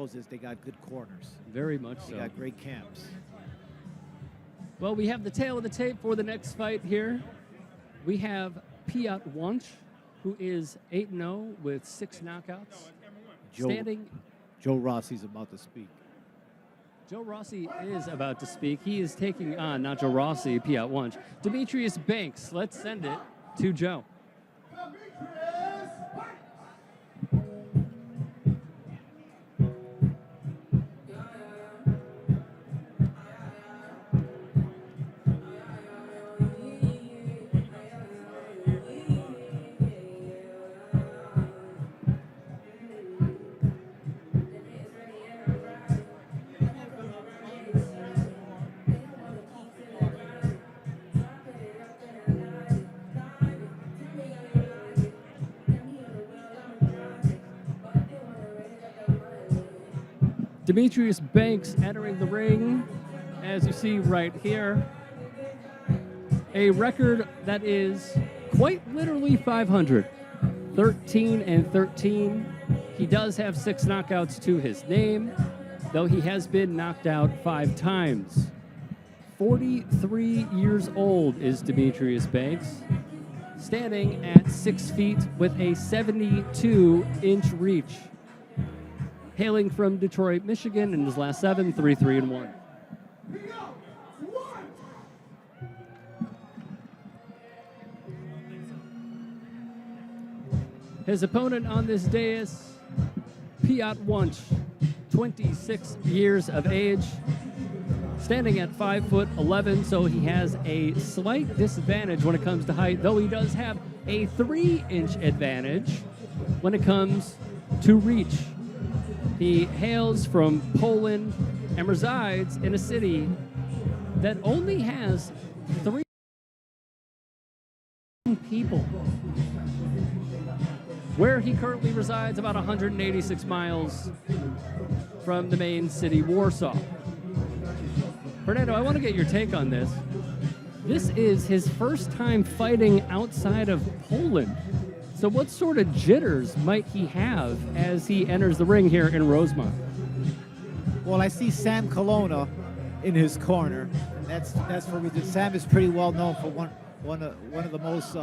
shows is they got good corners. Very much so. They got great camps. Well, we have the tail of the tape for the next fight here. We have Piotr Lacz, who is 8-0 with 6 knockouts. Joe Rossi's about to speak. Joe Rossi is about to speak. He is taking on, not Joe Rossi, Piotr Lacz. Demetrius Banks. Let's send it to Joe. Demetrius Banks entering the ring, as you see right here. A record that is quite literally 500. 13-13. He does have 6 knockouts to his name, though he has been knocked out 5 times. 43 years old is Demetrius Banks, standing at 6 feet with a 72-inch reach. Hailing from Detroit, Michigan, in his last 7, 3-3-1. His opponent on this dais, Piotr Lacz, 26 years of age, standing at 5'11", so he has a slight disadvantage when it comes to height, though he does have a 3-inch advantage when it comes to reach. He hails from Poland and resides in a city that only has 3 people. Where he currently resides, about 186 miles from the main city, Warsaw. Fernando, I want to get your take on this. This is his first time fighting outside of Poland. So what sort of jitters might he have as he enters the ring here in Rosemont? Well, I see Sam Colonna in his corner. That's for me. Sam is pretty well known for one of the most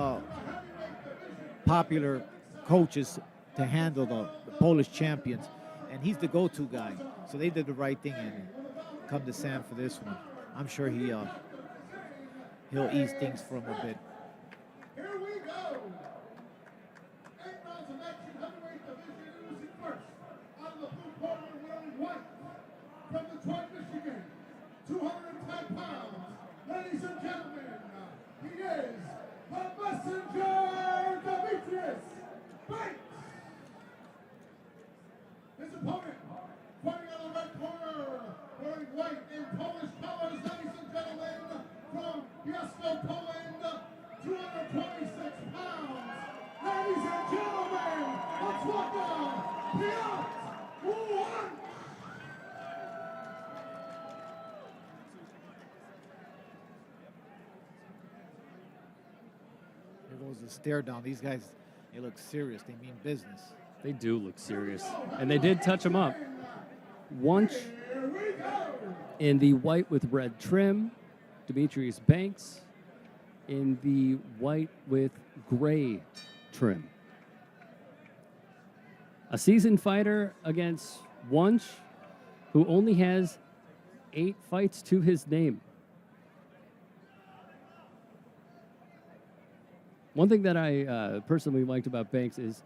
popular coaches to handle the Polish champions, and he's the go-to guy. So they did the right thing and come to Sam for this one. I'm sure he'll ease things for him a bit. Here we go. 8 rounds of action, heavyweight division, introducing first out of the blue corner wearing white from Detroit, Michigan, 210 pounds. Ladies and gentlemen, he is the messenger, Demetrius Banks. His opponent, fighting out of the red corner, wearing white in Polish colors, ladies and gentlemen, from Piasco, Poland, 226 pounds. Ladies and gentlemen, let's welcome Piotr Lacz. There goes the stare down. These guys, they look serious. They mean business. They do look serious. And they did touch him up. Łącz in the white with red trim. Demetrius Banks in the white with gray trim. A seasoned fighter against Łącz, who only has 8 fights to his name. One thing that I personally liked about Banks is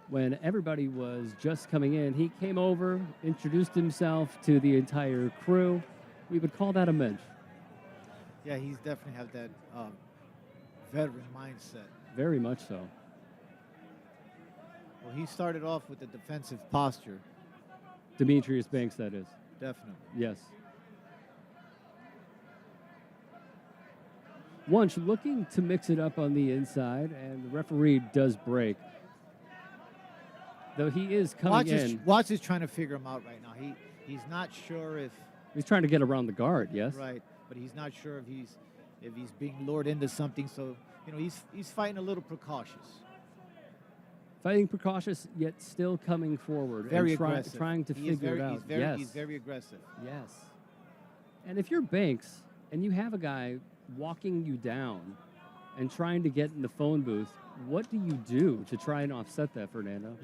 when everybody was just coming in, he came over, introduced himself to the entire crew. We would call that a mensch. Yeah, he's definitely have that veteran mindset. Very much so. Well, he started off with the defensive posture. Demetrius Banks, that is. Definitely. Yes. Łącz looking to mix it up on the inside, and the referee does break. Though he is coming in. Watch is trying to figure him out right now. He's not sure if he's trying to get around the guard. Yes. Right, but he's not sure if he's being lured into something. So he's fighting a little precautious. Fighting precautious, yet still coming forward. Very and aggressive. Trying to figure it out. He's very aggressive. Yes. And if you're Banks and you have a guy walking you down and trying to get in the phone booth, what do you do to try and offset that, Fernando?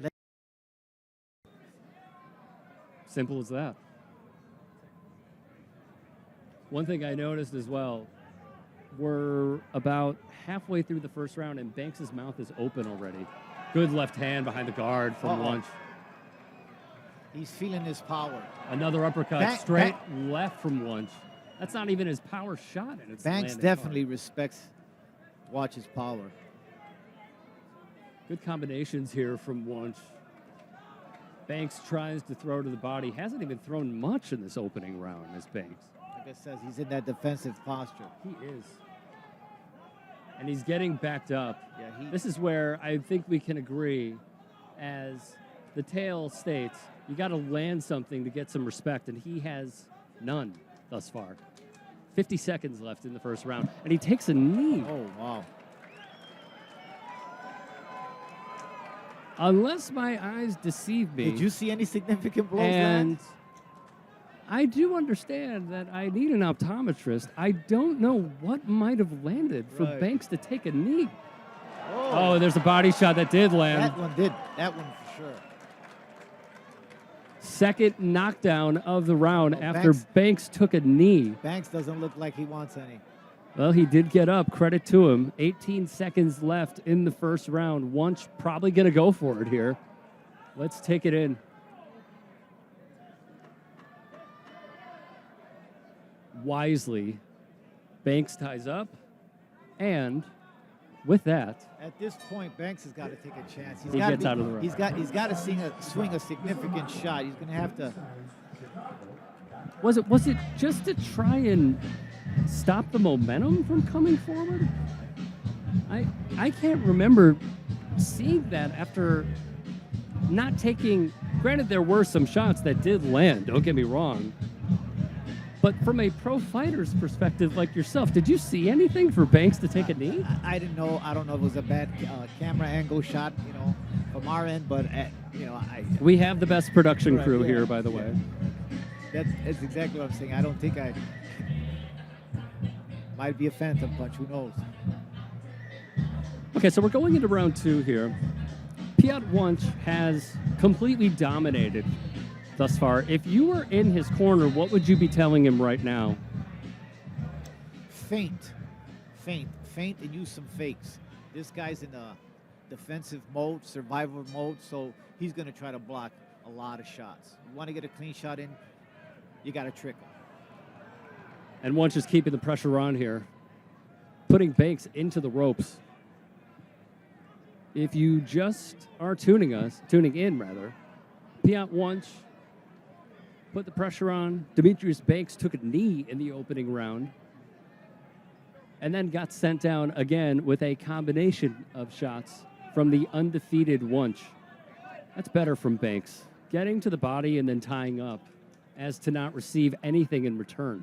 Simple as that. One thing I noticed as well, we're about halfway through the first round and Banks' mouth is open already. Good left hand behind the guard from Łącz. He's feeling his power. Another uppercut straight left from Łącz. That's not even his power shot. And it's Banks definitely respects Łącz's power. Good combinations here from Łącz. Banks tries to throw to the body. Hasn't even thrown much in this opening round, as Banks. Like I said, he's in that defensive posture. He is. And he's getting backed up. Yeah, this is where I think we can agree, as the tale states, you got to land something to get some respect, and he has none thus far. 50 seconds left in the first round, and he takes a knee. Oh, wow. Unless my eyes deceive me. Did you see any significant blows and land? I do understand that I need an optometrist. I don't know what might have landed for Banks to take a knee. Oh, there's a body shot that did land. That one did. That one for sure. Second knockdown of the round after Banks took a knee. Banks doesn't look like he wants any. Well, he did get up. Credit to him. 18 seconds left in the first round. Łącz probably going to go for it here. Let's take it in. Wisely, Banks ties up, and with that, at this point, Banks has got to take a chance. He gets out of the round. He's got to swing a significant shot. He's going to have to. Was it just to try and stop the momentum from coming forward? I can't remember seeing that after not taking. Granted, there were some shots that did land. Don't get me wrong. But from a pro fighter's perspective, like yourself, did you see anything for Banks to take a knee? I didn't know. I don't know if it was a bad camera angle shot, from our end. But we have the best production crew here, by the way. That's exactly what I'm saying. I don't think might be a phantom punch. Who knows? Okay, so we're going into round two here. Piotr Lacz has completely dominated thus far. If you were in his corner, what would you be telling him right now? Feint, and use some fakes. This guy's in a defensive mode, survival mode, so he's going to try to block a lot of shots. You want to get a clean shot in, you got to trick him. And Łącz is keeping the pressure on here, putting Banks into the ropes. If you just are tuning in, Piotr Lacz put the pressure on. Demetrius Banks took a knee in the opening round and then got sent down again with a combination of shots from the undefeated Łącz. That's better from Banks, getting to the body and then tying up as to not receive anything in return.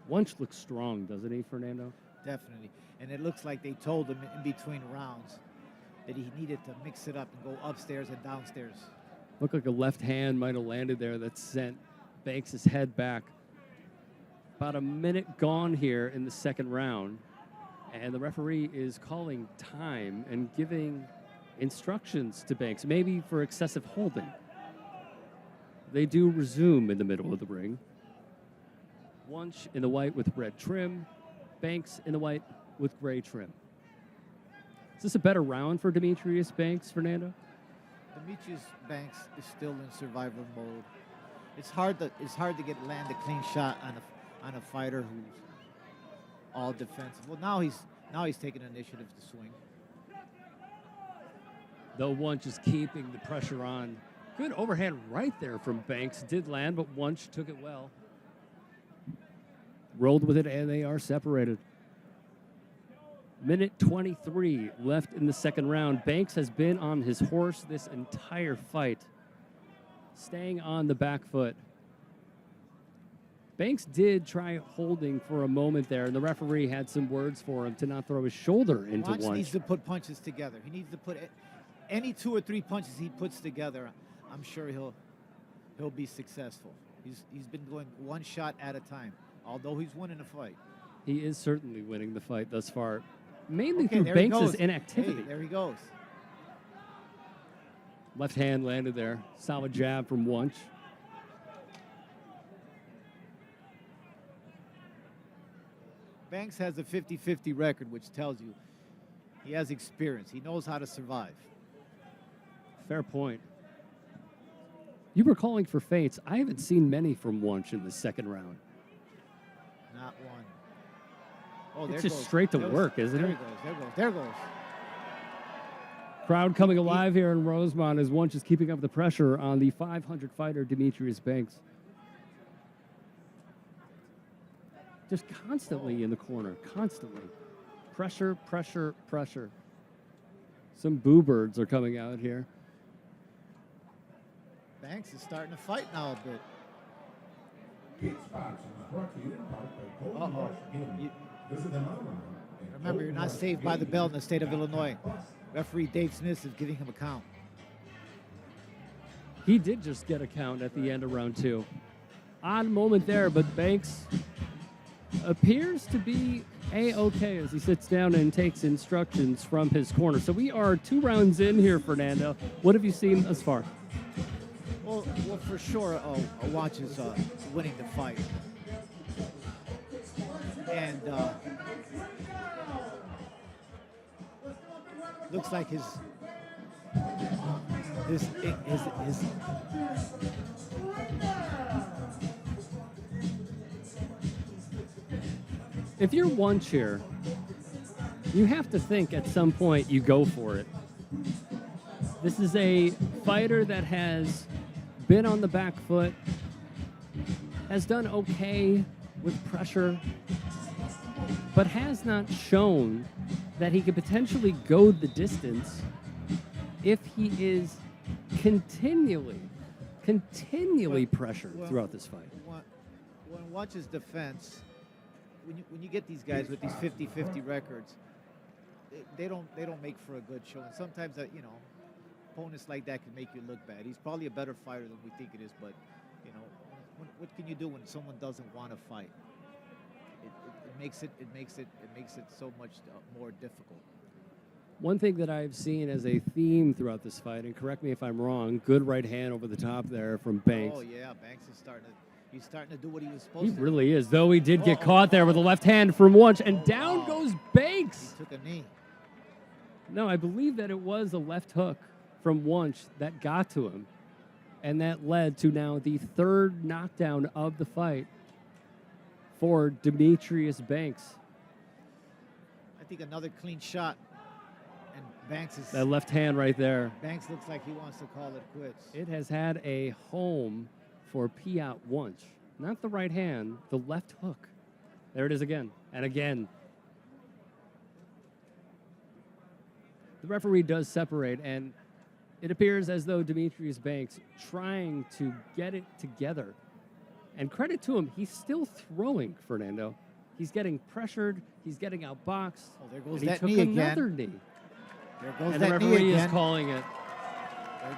Łącz looks strong, doesn't he, Fernando? Definitely. And it looks like they told him in between rounds that he needed to mix it up and go upstairs and downstairs. Looked like a left hand might have landed there that sent Banks' head back. About a minute gone here in the second round, and the referee is calling time and giving instructions to Banks, maybe for excessive holding. They do resume in the middle of the ring. Łącz in the white with red trim, Banks in the white with gray trim. Is this a better round for Demetrius Banks, Fernando? Demetrius Banks is still in survival mode. It's hard to land a clean shot on a fighter who's all defensive. Well, now he's taking initiative to swing. Though Łącz is keeping the pressure on. Good overhand right there from Banks. Did land, but Łącz took it well. Rolled with it, and they are separated. Minute 23 left in the second round. Banks has been on his horse this entire fight, staying on the back foot. Banks did try holding for a moment there, and the referee had some words for him to not throw his shoulder into Łącz one. needs to put punches together. He needs to put any 2 or 3 punches he puts together. I'm sure he'll be successful. He's been going one shot at a time, although he's winning the fight. He is certainly winning the fight thus far, mainly Okay, through there he Banks' goes. inactivity. Hey, there he goes. Left hand landed there. Solid jab from Łącz. Banks has a 50-50 record, which tells you he has experience. He knows how to survive. Fair point. You were calling for feints. I haven't seen many from Łącz in the second round. Not one. Oh, there It's just goes. straight to There work, isn't there it? There goes. There goes. Crowd coming alive here in Rosemont as Łącz is keeping up the pressure on the 500 fighter Demetrius Banks. Just constantly in the corner, constantly. Pressure, pressure, pressure. Some boo birds are coming out here. Banks is starting to fight now a bit. Uh-oh. Remember, you're not saved by the bell in the state of Illinois. Referee Dave Smith is giving him a count. He did just get a count at the end of round 2. Odd moment there, but Banks appears to be A-okay as he sits down and takes instructions from his corner. So we are 2 rounds in here, Fernando. What have you seen thus far? Well, for sure, Łącz is winning the fight. And looks like his If you're Łącz here, you have to think at some point you go for it. This is a fighter that has been on the back foot, has done okay with pressure, but has not shown that he could potentially go the distance if he is continually pressured throughout this fight. When Łącz's defense, when you get these guys with these 50-50 records, they don't make for a good show. And sometimes opponents like that can make you look bad. He's probably a better fighter than we think it is, but what can you do when someone doesn't want to fight? It makes it so much more difficult. One thing that I've seen as a theme throughout this fight, and correct me if I'm wrong, good right hand over the top there from Banks. Oh yeah, Banks is starting to do what he was supposed to. He really is, though he did get caught there with a left hand from Łącz, and down goes Banks. He took a knee. No, I believe that it was a left hook from Łącz that got to him, and that led to now the 3rd knockdown of the fight for Demetrius Banks. I think another clean shot, and Banks is. That left hand right there. Banks looks like he wants to call it quits. It has had a home for Piotr Lacz. Not the right hand, the left hook. There it is again, and again. The referee does separate, and it appears as though Demetrius Banks trying to get it together. And credit to him, he's still throwing, Fernando. He's getting pressured. He's getting outboxed. Oh, there goes and that he knee took another again. knee. There goes And the that knee referee again. is calling it.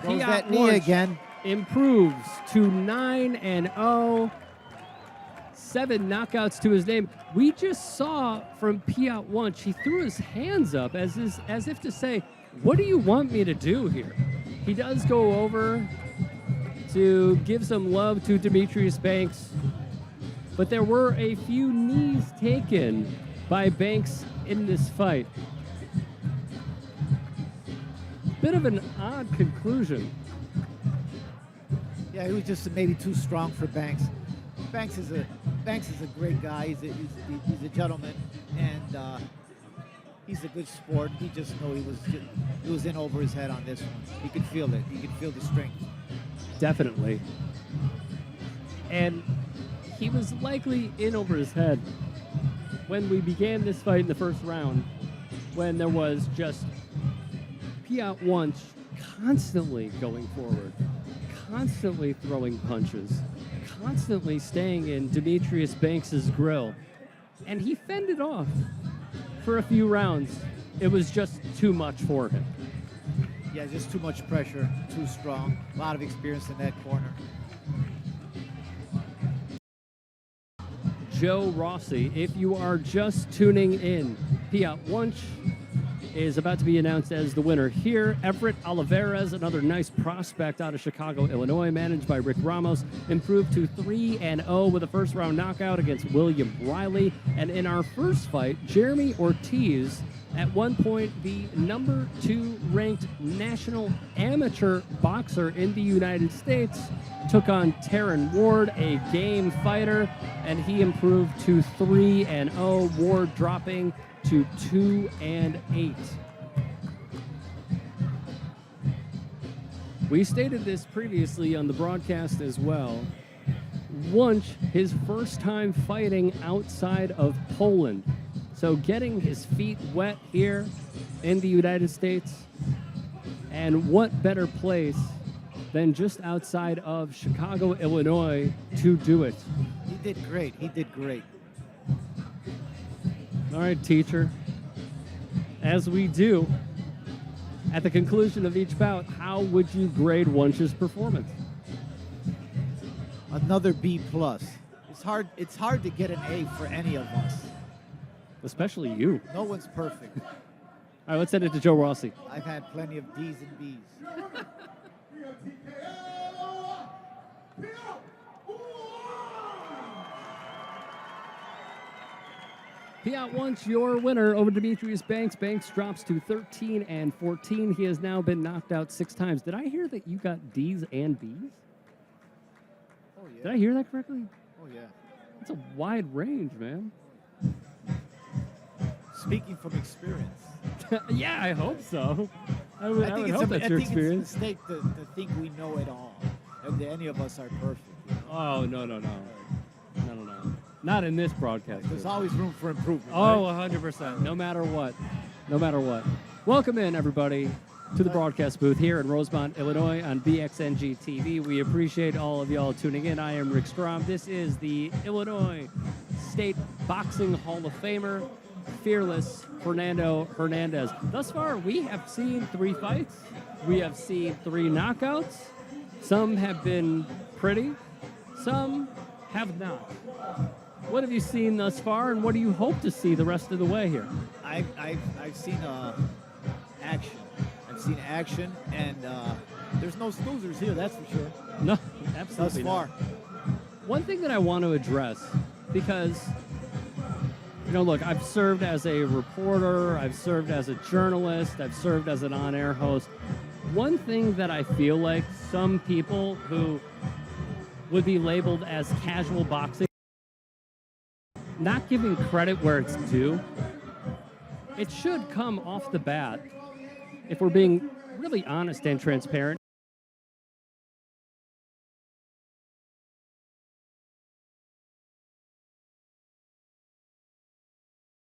There goes that Piotr knee Lacz again. improves to 9-0. 7 knockouts to his name. We just saw from Piotr Lacz, he threw his hands up as if to say, what do you want me to do here? He does go over to give some love to Demetrius Banks, but there were a few knees taken by Banks in this fight. Bit of an odd conclusion. Yeah, he was just maybe too strong for Banks. Banks is a great guy. He's a gentleman, and he's a good sport. He just know he was in over his head on this one. He could feel it. He could feel the strength. Definitely. And he was likely in over his head when we began this fight in the first round, when there was just Piotr Lacz constantly going forward, constantly throwing punches, constantly staying in Demetrius Banks' grill, and he fended off for a few rounds. It was just too much for him. Yeah, just too much pressure, too strong. A lot of experience in that corner. Joe Rossi, if you are just tuning in, Piotr Lacz is about to be announced as the winner here. Everett Olivares, another nice prospect out of Chicago, Illinois, managed by Rick Ramos, improved to 3-0 with a first-round knockout against William Riley. And in our first fight, Jeremy Ortiz, at one point the number 2 ranked national amateur boxer in the United States, took on Taryn Ward, a game fighter, and he improved to 3-0. Ward dropping to 2-8. We stated this previously on the broadcast as well. Łącz, his first time fighting outside of Poland. So getting his feet wet here in the United States, and what better place than just outside of Chicago, Illinois to do it. He did great. He did great. All right, teacher. As we do, at the conclusion of each bout, how would you grade Łącz's performance? Another B+. It's hard to get an A for any of us. Especially you. No one's perfect. All right, let's send it to Joe Rossi. I've had plenty of D's and B's. Piotr Lacz, your winner over Demetrius Banks. Banks drops to 13-14. He has now been knocked out 6 times. Did I hear that you got D's and B's? Oh, yeah. Did I hear that correctly? Oh, yeah. That's a wide range, man. Speaking from experience. Yeah, I hope so. I would hope that's your I think experience. it's a mistake to think we know it all, and that any of us are perfect. You know? Oh, no. Not in this broadcast. There's always room for improvement. Oh, right? 100%. No matter what. Welcome in, everybody, to the broadcast booth here in Rosemont, Illinois on BXNG TV. We appreciate all of y'all tuning in. I am Rick Strom. This is the Illinois State Boxing Hall of Famer, Fearless Fernando Hernandez. Thus far, we have seen 3 fights. We have seen 3 knockouts. Some have been pretty. Some have not. What have you seen thus far, and what do you hope to see the rest of the way here? I've seen action. I've seen action, and there's no snoozers here, that's for sure. No, absolutely Thus far. not. One thing that I want to address, because, look, I've served as a reporter, I've served as a journalist, I've served as an on-air host. One thing that I feel like some people who would be labeled as casual boxing, not giving credit where it's due, it should come off the bat, if we're being really honest and transparent,